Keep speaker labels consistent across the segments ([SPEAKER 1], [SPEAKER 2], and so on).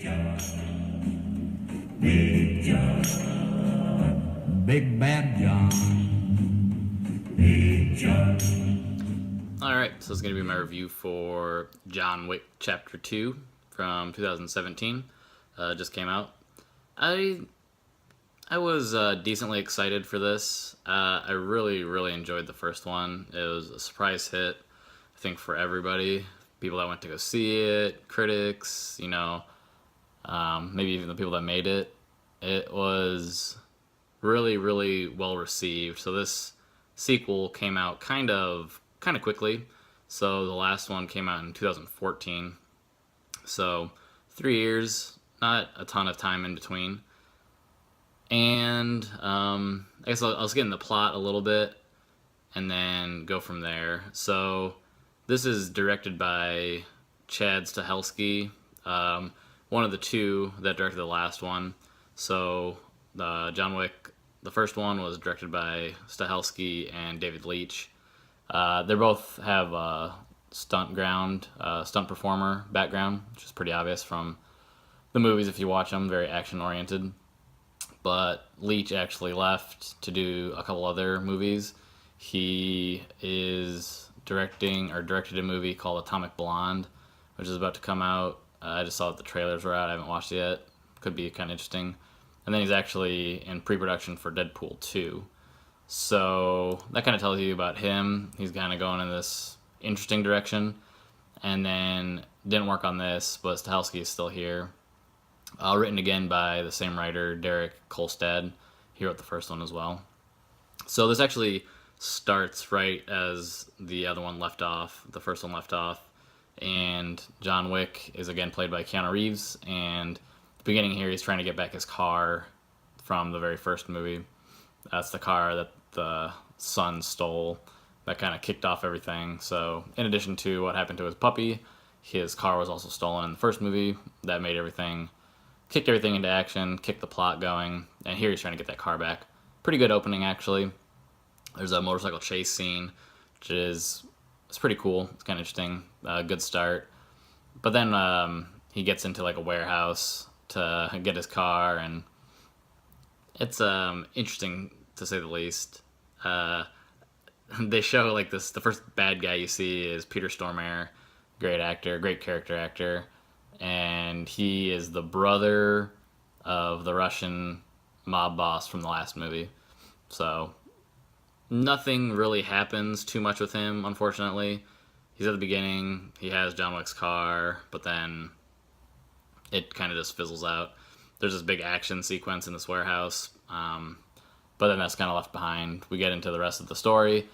[SPEAKER 1] Big John, Big Bad John, Big John.
[SPEAKER 2] Alright, so it's going to be my review for John Wick Chapter 2 from 2017. Just came out. I was decently excited for this. I really enjoyed the first one. It was a surprise hit, I think, for everybody. People that went to go see it, critics, maybe even the people that made it. It was really well received. So this sequel came out kind of quickly. So the last one came out in 2014. So 3 years, not a ton of time in between. And I guess I'll get in the plot a little bit and then go from there. So this is directed by Chad Stahelski, one of the two that directed the last one. So John Wick, the first one, was directed by Stahelski and David Leitch. They both have a stunt performer background, which is pretty obvious from the movies if you watch them, very action-oriented. But Leitch actually left to do a couple other movies. He is directed a movie called Atomic Blonde, which is about to come out. I just saw that the trailers were out. I haven't watched it yet. Could be kind of interesting. And then he's actually in pre-production for Deadpool 2. So that kind of tells you about him. He's kind of going in this interesting direction. And then didn't work on this, but Stahelski is still here. Written again by the same writer, Derek Kolstad. He wrote the first one as well. So this actually starts right as the other one left off, the first one left off. And John Wick is again played by Keanu Reeves. And at the beginning here, he's trying to get back his car from the very first movie. That's the car that the son stole. That kind of kicked off everything. So in addition to what happened to his puppy, his car was also stolen in the first movie. That made kicked everything into action, kicked the plot going, and here he's trying to get that car back. Pretty good opening, actually. There's a motorcycle chase scene, which it's pretty cool. It's kind of interesting. Good start. But then he gets into like a warehouse to get his car, and it's interesting to say the least. They show like this. The first bad guy you see is Peter Stormare, great actor, great character actor. And he is the brother of the Russian mob boss from the last movie. So nothing really happens too much with him, unfortunately. He's at the beginning, he has John Wick's car, but then it kind of just fizzles out. There's this big action sequence in this warehouse, but then that's kind of left behind. We get into the rest of the story.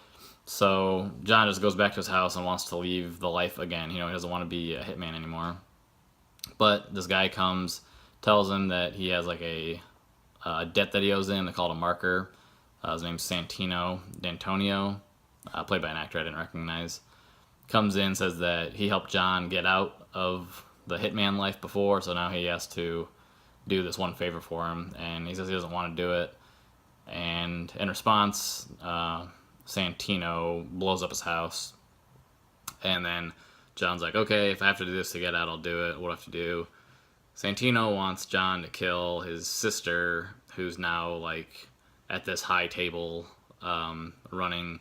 [SPEAKER 2] So John just goes back to his house and wants to leave the life again. He doesn't want to be a hitman anymore. But this guy comes, tells him that he has like a debt that he owes him. They call it a marker. His name's Santino D'Antonio, played by an actor I didn't recognize. Comes in, says that he helped John get out of the hitman life before, so now he has to do this one favor for him. And he says he doesn't want to do it. And in response, Santino blows up his house. And then John's like, okay, if I have to do this to get out, I'll do it. What do I have to do? Santino wants John to kill his sister, who's now like at this high table, running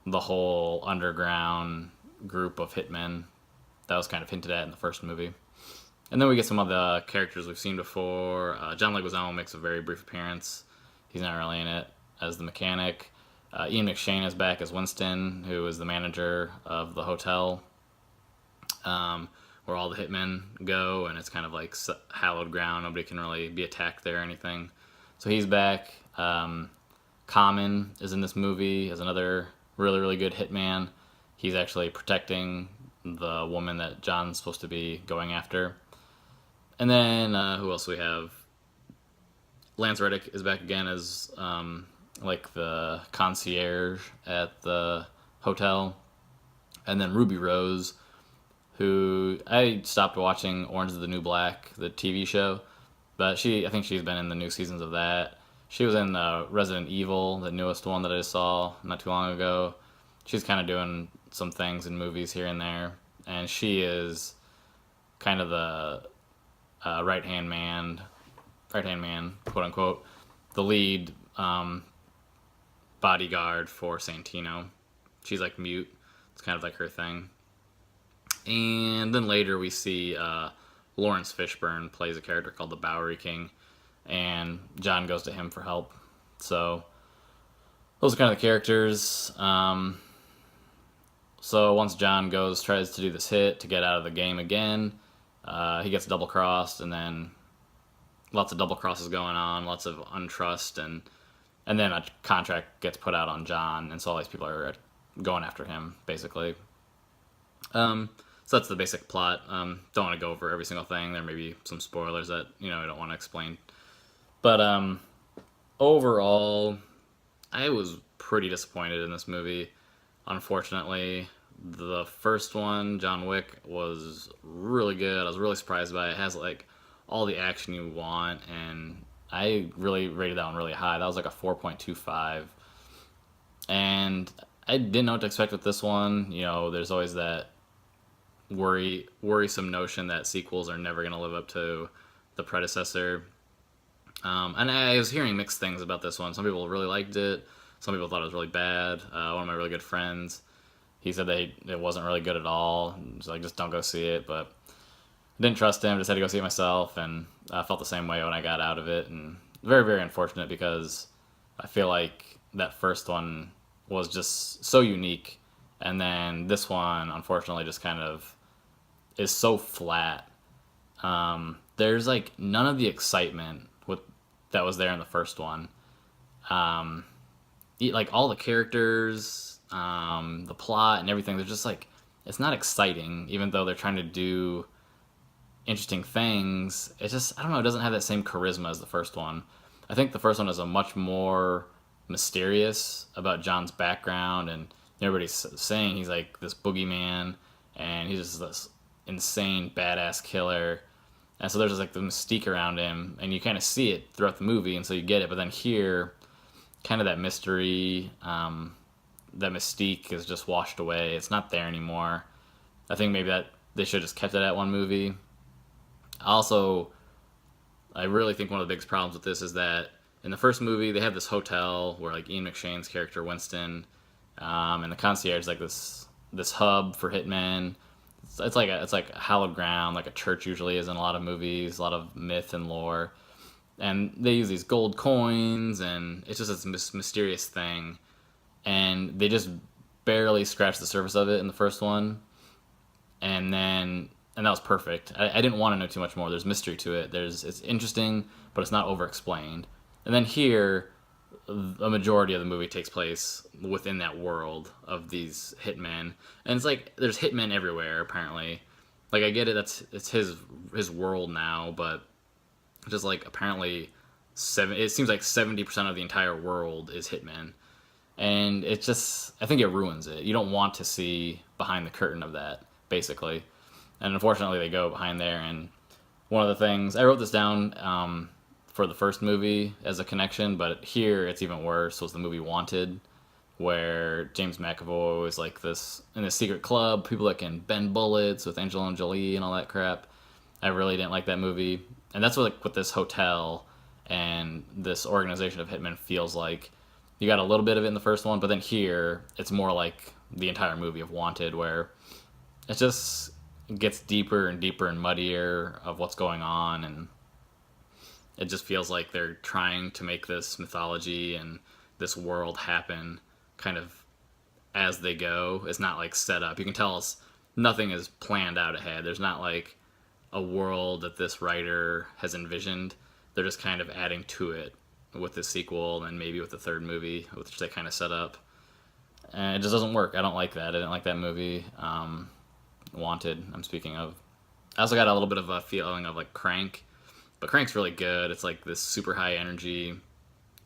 [SPEAKER 2] the whole underground group of hitmen. That was kind of hinted at in the first movie. And then we get some of the characters we've seen before. John Leguizamo makes a very brief appearance. He's not really in it as the mechanic. Ian McShane is back as Winston, who is the manager of the hotel where all the hitmen go, and it's kind of like hallowed ground. Nobody can really be attacked there or anything. So he's back. Common is in this movie as another really good hitman. He's actually protecting the woman that John's supposed to be going after. And then who else we have? Lance Reddick is back again as like the concierge at the hotel. And then Ruby Rose, who I stopped watching Orange is the New Black, the TV show, but I think she's been in the new seasons of that. She was in Resident Evil, the newest one that I just saw not too long ago. She's kind of doing some things in movies here and there, and she is kind of right-hand man, quote unquote, the lead bodyguard for Santino. She's like mute. It's kind of like her thing. And then later we see Lawrence Fishburne plays a character called the Bowery King, and John goes to him for help. So those are kind of the characters. So once John tries to do this hit to get out of the game again, he gets double crossed, and then lots of double crosses going on, lots of untrust, and then a contract gets put out on John, and so all these people are going after him, basically. So that's the basic plot. Don't want to go over every single thing. There may be some spoilers that I don't want to explain. But overall, I was pretty disappointed in this movie. Unfortunately, the first one, John Wick, was really good. I was really surprised by it. It has like all the action you want, and I really rated that one really high. That was like a 4.25. And I didn't know what to expect with this one. There's always that worrisome notion that sequels are never going to live up to the predecessor. And I was hearing mixed things about this one. Some people really liked it. Some people thought it was really bad. One of my really good friends, he said that it wasn't really good at all. He's like, just don't go see it. But I didn't trust him. Just had to go see it myself, and I felt the same way when I got out of it. And very, very unfortunate, because I feel like that first one was just so unique, and then this one, unfortunately, just kind of is so flat. There's like none of the excitement that was there in the first one. Like all the characters, the plot and everything, they're just like, it's not exciting, even though they're trying to do interesting things. It's just, I don't know, it doesn't have that same charisma as the first one. I think the first one is a much more mysterious about John's background, and everybody's saying he's like this boogeyman, and he's just this insane badass killer. And so there's just like the mystique around him, and you kind of see it throughout the movie, and so you get it. But then here, kind of that mystery, that mystique is just washed away. It's not there anymore. I think maybe that they should have just kept it at one movie. Also, I really think one of the biggest problems with this is that in the first movie, they have this hotel where like Ian McShane's character Winston, and the concierge is like this hub for hitmen. It's like a hallowed ground, like a church usually is in a lot of movies, a lot of myth and lore. And they use these gold coins, and it's just this mysterious thing. And they just barely scratched the surface of it in the first one. And that was perfect. I didn't want to know too much more. There's mystery to it. It's interesting, but it's not over-explained. And then here, a majority of the movie takes place within that world of these hitmen, and it's like there's hitmen everywhere. Apparently, like I get it, it's his world now, but just like apparently it seems like 70% of the entire world is hitmen, and it just, I think it ruins it. You don't want to see behind the curtain of that, basically, and unfortunately they go behind there. And one of the things I wrote this down. For the first movie as a connection, but here it's even worse, was the movie Wanted, where James McAvoy was like this in this secret club, people that can bend bullets with Angelina Jolie and all that crap. I really didn't like that movie. And that's what this hotel and this organization of hitmen feels like. You got a little bit of it in the first one, but then here it's more like the entire movie of Wanted, where it just gets deeper and deeper and muddier of what's going on, and it just feels like they're trying to make this mythology and this world happen kind of as they go. It's not like set up. You can tell nothing is planned out ahead. There's not like a world that this writer has envisioned. They're just kind of adding to it with the sequel and maybe with the third movie, which they kind of set up. And it just doesn't work. I don't like that. I didn't like that movie. Wanted, I'm speaking of. I also got a little bit of a feeling of like Crank. But Crank's really good. It's like this super high energy,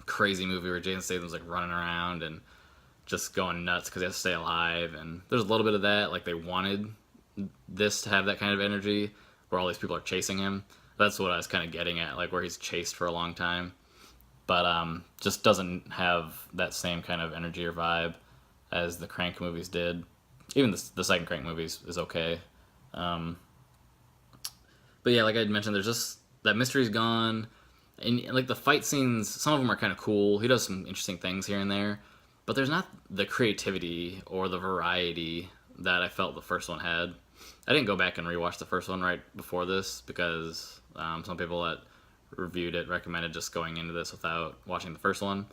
[SPEAKER 2] crazy movie where Jason Statham's like running around and just going nuts because he has to stay alive. And there's a little bit of that. Like they wanted this to have that kind of energy where all these people are chasing him. That's what I was kind of getting at, like where he's chased for a long time. But just doesn't have that same kind of energy or vibe as the Crank movies did. Even the second Crank movies is okay. But yeah, like I mentioned, there's just that mystery's gone, and like the fight scenes, some of them are kind of cool. He does some interesting things here and there, but there's not the creativity or the variety that I felt the first one had. I didn't go back and rewatch the first one right before this because some people that reviewed it recommended just going into this without watching the first one.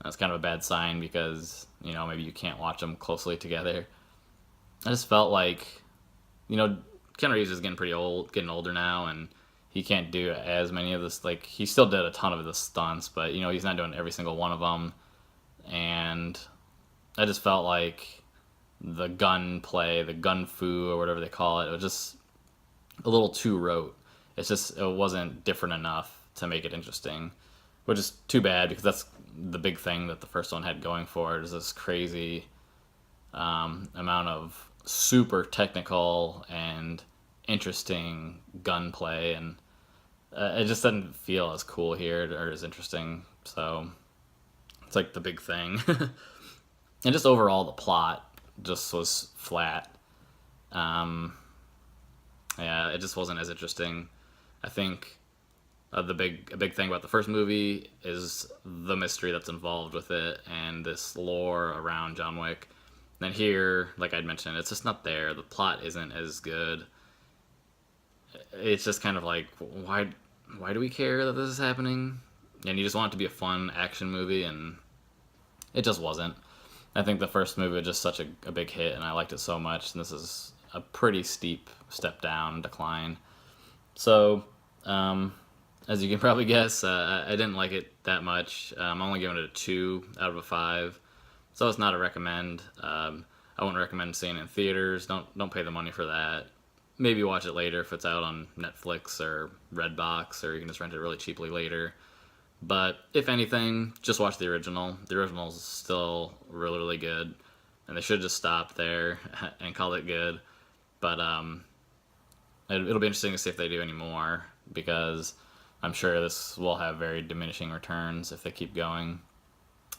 [SPEAKER 2] That's kind of a bad sign because, you know, maybe you can't watch them closely together. I just felt like, you know, Ken Reeves is getting pretty old, getting older now, and he can't do as many of this. Like, he still did a ton of the stunts, but, you know, he's not doing every single one of them. And I just felt like the gun play, the gun fu, or whatever they call it, it was just a little too rote. It's just, it wasn't different enough to make it interesting, which is too bad because that's the big thing that the first one had going for it, is this crazy amount of super technical and interesting gunplay, and it just doesn't feel as cool here or as interesting. So it's like the big thing. And just overall, the plot just was flat. Yeah, it just wasn't as interesting. I think a big thing about the first movie is the mystery that's involved with it and this lore around John Wick. And then here, like I'd mentioned, it's just not there. The plot isn't as good. It's just kind of like, why do we care that this is happening? And you just want it to be a fun action movie, and it just wasn't. I think the first movie was just such a big hit, and I liked it so much, and this is a pretty steep step down, decline. So, as you can probably guess, I didn't like it that much. I'm only giving it a 2 out of a 5. So it's not a recommend. I wouldn't recommend seeing it in theaters. Don't pay the money for that. Maybe watch it later if it's out on Netflix or Redbox, or you can just rent it really cheaply later. But if anything, just watch the original. The original is still really, really good, and they should just stop there and call it good. But it'll be interesting to see if they do any more, because I'm sure this will have very diminishing returns if they keep going.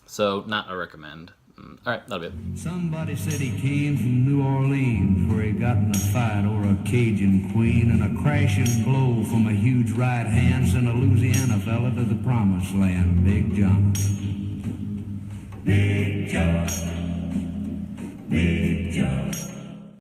[SPEAKER 2] So, not a recommend. All right, that'll be it.
[SPEAKER 1] Somebody said he came from New Orleans, where he got in a fight over a Cajun queen, and a crashing blow from a huge right hand sent a Louisiana fella to the promised land. Big John. Big John. Big John.